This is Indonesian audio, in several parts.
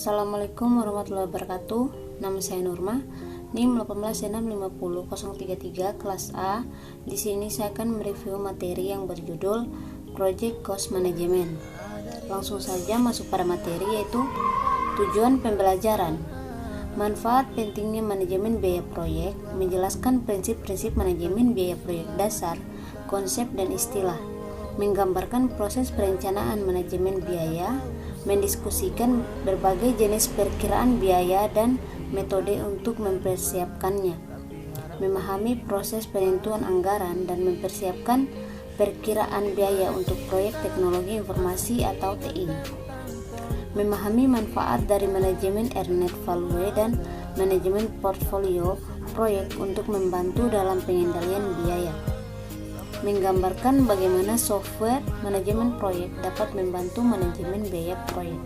Assalamualaikum warahmatullahi wabarakatuh. Nama saya Nurma, NIM 1850033 kelas A. Di sini saya akan mereview materi yang berjudul Project Cost Management. Langsung saja masuk pada materi, yaitu tujuan pembelajaran. Manfaat pentingnya manajemen biaya proyek, menjelaskan prinsip-prinsip manajemen biaya proyek dasar, konsep dan istilah, menggambarkan proses perencanaan manajemen biaya, mendiskusikan berbagai jenis perkiraan biaya dan metode untuk mempersiapkannya, memahami proses penentuan anggaran dan mempersiapkan perkiraan biaya untuk proyek teknologi informasi atau TI, memahami manfaat dari manajemen earned value dan manajemen portfolio proyek untuk membantu dalam pengendalian biaya, menggambarkan bagaimana software manajemen proyek dapat membantu manajemen biaya proyek.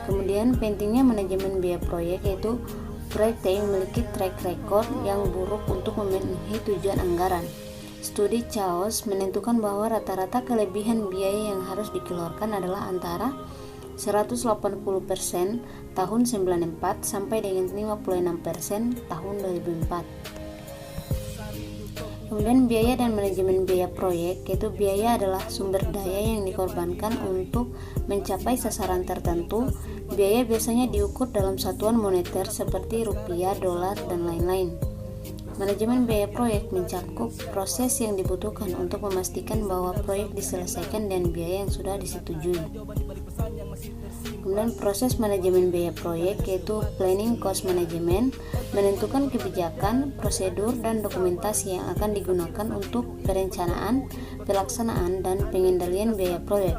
Kemudian pentingnya manajemen biaya proyek, yaitu proyek TI memiliki track record yang buruk untuk memenuhi tujuan anggaran. Studi Chaos menentukan bahwa rata-rata kelebihan biaya yang harus dikeluarkan adalah antara 180% tahun 94 sampai dengan 56% tahun 2004. Kemudian biaya dan manajemen biaya proyek, yaitu biaya adalah sumber daya yang dikorbankan untuk mencapai sasaran tertentu. Biaya biasanya diukur dalam satuan moneter seperti rupiah, dolar, dan lain-lain. Manajemen biaya proyek mencakup proses yang dibutuhkan untuk memastikan bahwa proyek diselesaikan dengan biaya yang sudah disetujui. Kemudian proses manajemen biaya proyek, yaitu planning cost management, menentukan kebijakan, prosedur, dan dokumentasi yang akan digunakan untuk perencanaan, pelaksanaan, dan pengendalian biaya proyek.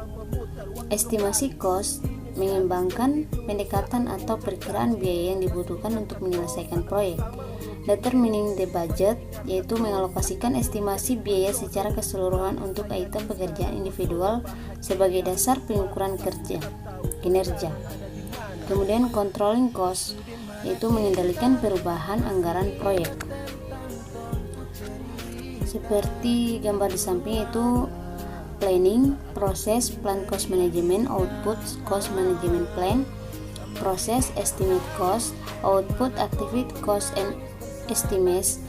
Estimasi cost mengembangkan pendekatan atau perkiraan biaya yang dibutuhkan untuk menyelesaikan proyek. Determining the budget, yaitu mengalokasikan estimasi biaya secara keseluruhan untuk item pekerjaan individual sebagai dasar pengukuran kinerja. Kemudian controlling cost, yaitu mengendalikan perubahan anggaran proyek. Seperti gambar di samping, itu planning, proses plan cost management, output cost management plan, proses estimate cost, output activity cost and estimates,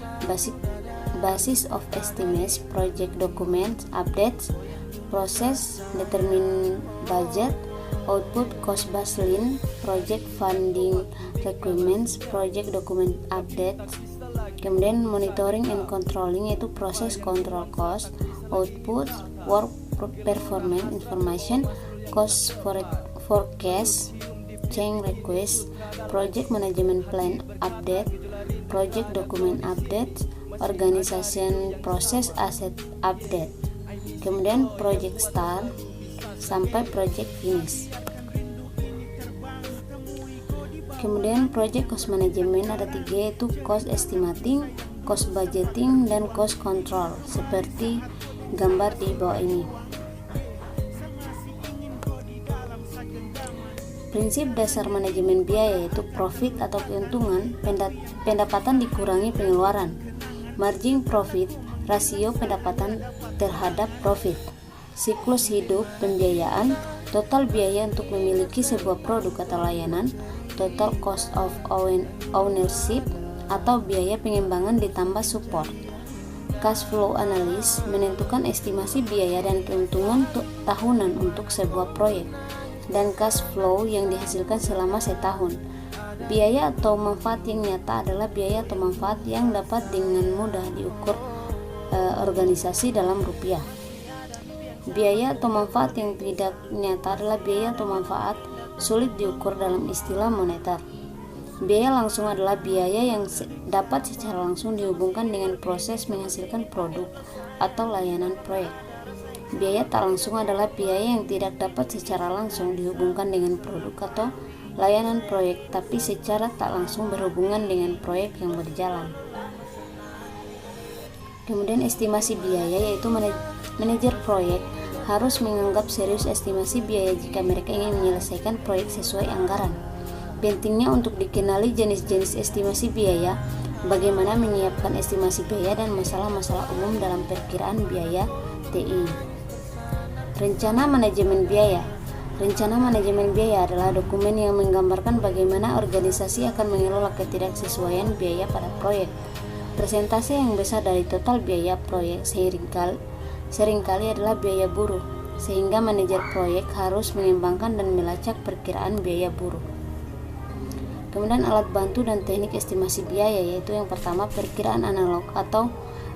basis of estimates, project documents, updates, proses determine budget, output cost baseline, project funding requirements, project document updates. Kemudian monitoring and controlling, yaitu proses control cost, output, work performance information, cost forecast, change request, project management plan update, project document update, organization process asset update. Kemudian project start sampai project finish. Kemudian project cost management ada 3, yaitu cost estimating, cost budgeting, dan cost control, seperti gambar di bawah ini. Prinsip dasar manajemen biaya, yaitu profit atau keuntungan, pendapatan dikurangi pengeluaran, margin profit, rasio pendapatan terhadap profit, siklus hidup pembiayaan, total biaya untuk memiliki sebuah produk atau layanan, total cost of ownership atau biaya pengembangan ditambah support. Cash flow analysis menentukan estimasi biaya dan keuntungan tahunan untuk sebuah proyek, dan cash flow yang dihasilkan selama setahun. Biaya atau manfaat yang nyata adalah biaya atau manfaat yang dapat dengan mudah diukur organisasi dalam rupiah. Biaya atau manfaat yang tidak nyata adalah biaya atau manfaat sulit diukur dalam istilah moneter. Biaya langsung adalah biaya yang dapat secara langsung dihubungkan dengan proses menghasilkan produk atau layanan proyek. Biaya tak langsung adalah biaya yang tidak dapat secara langsung dihubungkan dengan produk atau layanan proyek, tapi secara tak langsung berhubungan dengan proyek yang berjalan. Kemudian estimasi biaya, yaitu manajer proyek harus menganggap serius estimasi biaya jika mereka ingin menyelesaikan proyek sesuai anggaran. Pentingnya untuk dikenali jenis-jenis estimasi biaya, bagaimana menyiapkan estimasi biaya, dan masalah-masalah umum dalam perkiraan biaya TI. Rencana manajemen biaya. Rencana manajemen biaya adalah dokumen yang menggambarkan bagaimana organisasi akan mengelola ketidaksesuaian biaya pada proyek. Persentase yang besar dari total biaya proyek seringkali adalah biaya buruh, sehingga manajer proyek harus mengembangkan dan melacak perkiraan biaya buruh. Kemudian alat bantu dan teknik estimasi biaya, yaitu yang pertama perkiraan analog atau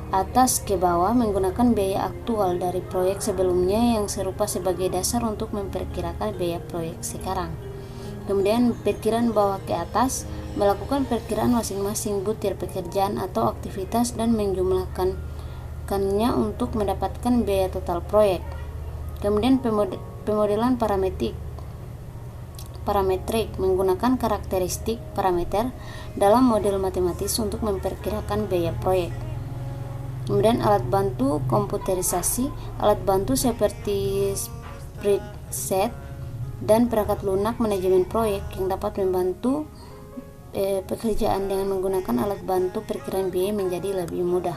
atas ke bawah menggunakan biaya aktual dari proyek sebelumnya yang serupa sebagai dasar untuk memperkirakan biaya proyek sekarang. Kemudian perkiraan bawah ke atas melakukan perkiraan masing-masing butir pekerjaan atau aktivitas dan menjumlahkannya untuk mendapatkan biaya total proyek. Kemudian pemodelan parametrik menggunakan karakteristik parameter dalam model matematis untuk memperkirakan biaya proyek. Kemudian alat bantu komputerisasi, alat bantu seperti spreadsheet dan perangkat lunak manajemen proyek yang dapat membantu pekerjaan dengan menggunakan alat bantu perkiraan biaya menjadi lebih mudah.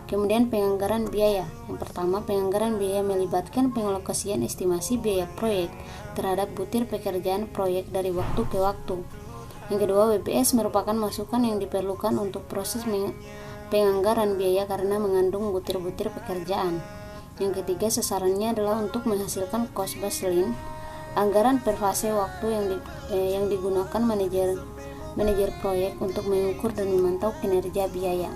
Kemudian penganggaran biaya. Yang pertama, penganggaran biaya melibatkan pengalokasian estimasi biaya proyek terhadap butir pekerjaan proyek dari waktu ke waktu. Yang kedua, WBS merupakan masukan yang diperlukan untuk proses penganggaran biaya karena mengandung butir-butir pekerjaan. Yang ketiga, sasarannya adalah untuk menghasilkan cost baseline, anggaran per fase waktu yang digunakan manajer proyek untuk mengukur dan memantau kinerja biaya.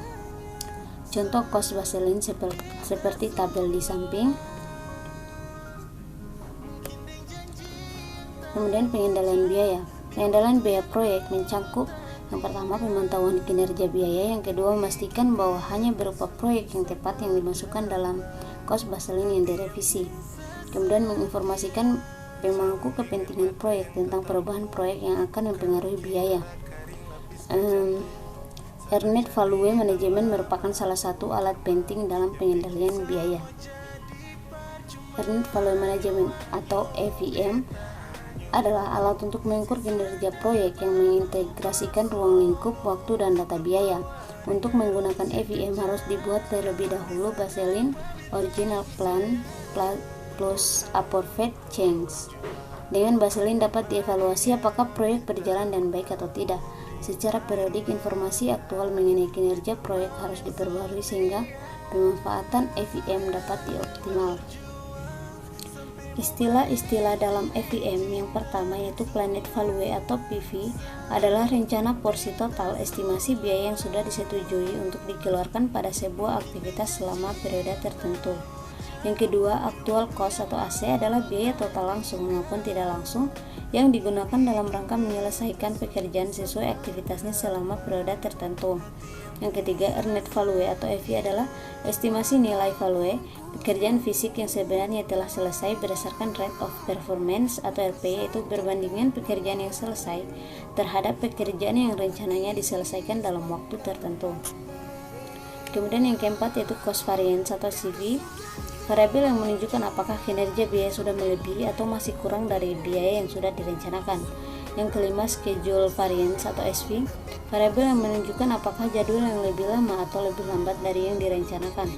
Contoh cost baseline seperti tabel di samping. Kemudian pengendalian biaya. Pengendalian biaya proyek mencakup yang pertama pemantauan kinerja biaya, yang kedua memastikan bahwa hanya berupa proyek yang tepat yang dimasukkan dalam cost baseline yang direvisi. Kemudian menginformasikan pemangku kepentingan proyek tentang perubahan proyek yang akan mempengaruhi biaya. Earned Value Management merupakan salah satu alat penting dalam pengendalian biaya. Earned Value Management atau EVM adalah alat untuk mengukur kinerja proyek yang mengintegrasikan ruang lingkup, waktu, dan data biaya. Untuk menggunakan EVM harus dibuat terlebih dahulu baseline original plan plus approved change. Dengan baseline dapat dievaluasi apakah proyek berjalan dengan baik atau tidak. Secara periodik informasi aktual mengenai kinerja proyek harus diperbarui sehingga pemanfaatan EVM dapat dioptimal. Istilah-istilah dalam EVM yang pertama yaitu Planned Value atau PV adalah rencana porsi total estimasi biaya yang sudah disetujui untuk dikeluarkan pada sebuah aktivitas selama periode tertentu. Yang kedua, Actual Cost atau AC adalah biaya total langsung maupun tidak langsung yang digunakan dalam rangka menyelesaikan pekerjaan sesuai aktivitasnya selama periode tertentu. Yang ketiga, Earned Value atau EV adalah estimasi nilai value pekerjaan fisik yang sebenarnya telah selesai berdasarkan Rate of Performance atau RP, yaitu perbandingan pekerjaan yang selesai terhadap pekerjaan yang rencananya diselesaikan dalam waktu tertentu. Kemudian yang keempat yaitu Cost Variance atau CV, variabel yang menunjukkan apakah kinerja biaya sudah melebihi atau masih kurang dari biaya yang sudah direncanakan. Yang kelima, Schedule Variance atau SV, variabel yang menunjukkan apakah jadwal yang lebih lama atau lebih lambat dari yang direncanakan.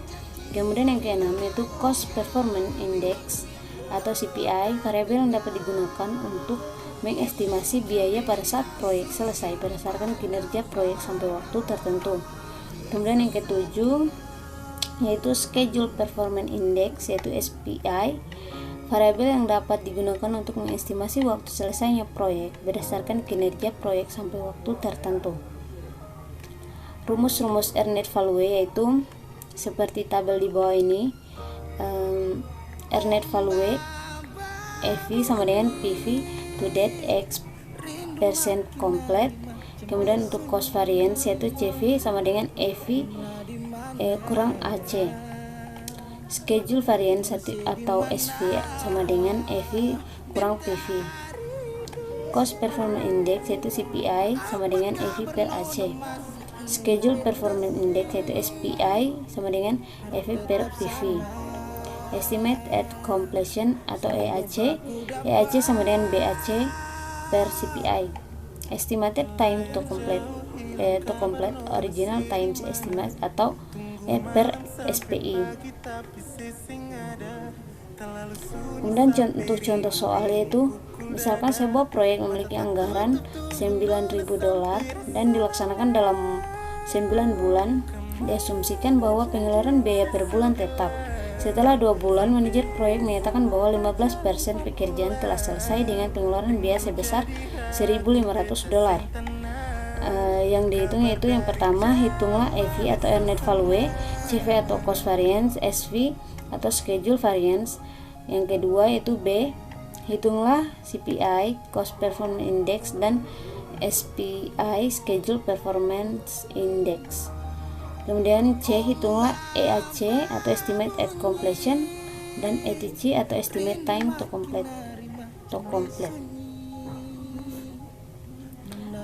Kemudian yang keenam yaitu Cost Performance Index atau CPI, variabel yang dapat digunakan untuk mengestimasi biaya pada saat proyek selesai berdasarkan kinerja proyek sampai waktu tertentu. Kemudian yang ketujuh yaitu Schedule Performance Index yaitu SPI, variabel yang dapat digunakan untuk mengestimasi waktu selesainya proyek berdasarkan kinerja proyek sampai waktu tertentu. Rumus-rumus Earned Value yaitu seperti tabel di bawah ini. Earned Value EV sama dengan PV to date X percent complete. Kemudian untuk Cost Variance yaitu CV sama dengan EV kurang AC. Schedule Variance atau SV sama dengan EV kurang PV. Cost Performance Index yaitu CPI sama dengan EV per AC. Schedule Performance Index yaitu SPI sama dengan EV per PV. Estimate at Completion atau EAC, EAC sama dengan BAC per CPI. Estimated Time to complete Original Times Estimate atau per SPI. Kemudian untuk contoh soal yaitu misalkan sebuah proyek memiliki anggaran $9.000 dan dilaksanakan dalam 9 bulan. Diasumsikan bahwa pengeluaran biaya per bulan tetap. Setelah 2 bulan, manajer proyek menyatakan bahwa 15% pekerjaan telah selesai dengan pengeluaran biaya sebesar $1.500. Yang dihitung yaitu yang pertama, hitunglah EV atau Earned Value, CV atau Cost Variance, SV atau Schedule Variance. Yang kedua yaitu B, hitunglah CPI, Cost Performance Index, dan SPI, Schedule Performance Index. Kemudian C, hitunglah EAC atau Estimate at Completion, dan ETC atau Estimate Time to Complete.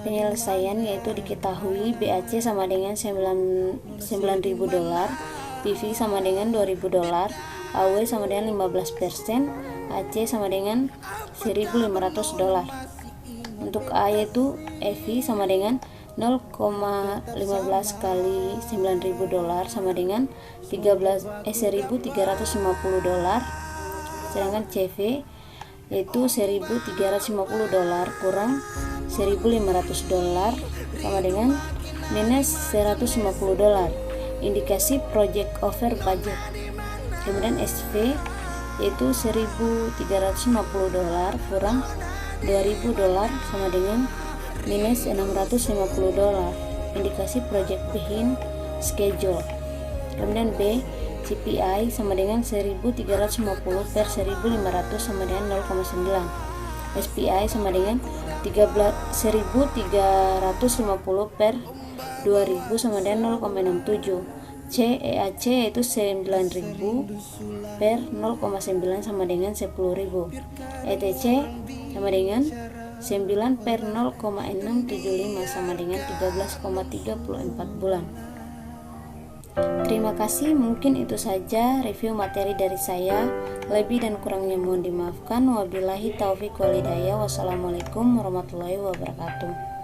Penyelesaian yaitu diketahui BAC sama dengan $9.000, PV sama dengan $2.000, AW sama dengan 15%, AC sama dengan $1.500. Untuk A yaitu EV sama dengan 0,15 kali $9.000 sama dengan $1.350. Sedangkan CV yaitu $1.350 kurang $1.500 sama dengan minus $150. Indikasi project over budget. Kemudian SV yaitu $1.350 kurang $2.000 sama dengan minus $650. Indikasi project behind schedule. Kemudian B, CPI sama dengan 1.350 per 1.500 sama dengan 0,9. SPI sama dengan 1.350 per 2.000 sama dengan 0,67. C, EAC yaitu 9.000 per 0,9 sama dengan 10.000. ETC sama dengan 9 per 0,675 sama dengan 13,34 bulan. Terima kasih, mungkin itu saja review materi dari saya. Lebih dan kurangnya mohon dimaafkan. Wabillahi taufiq wal hidayah. Wassalamualaikum warahmatullahi wabarakatuh.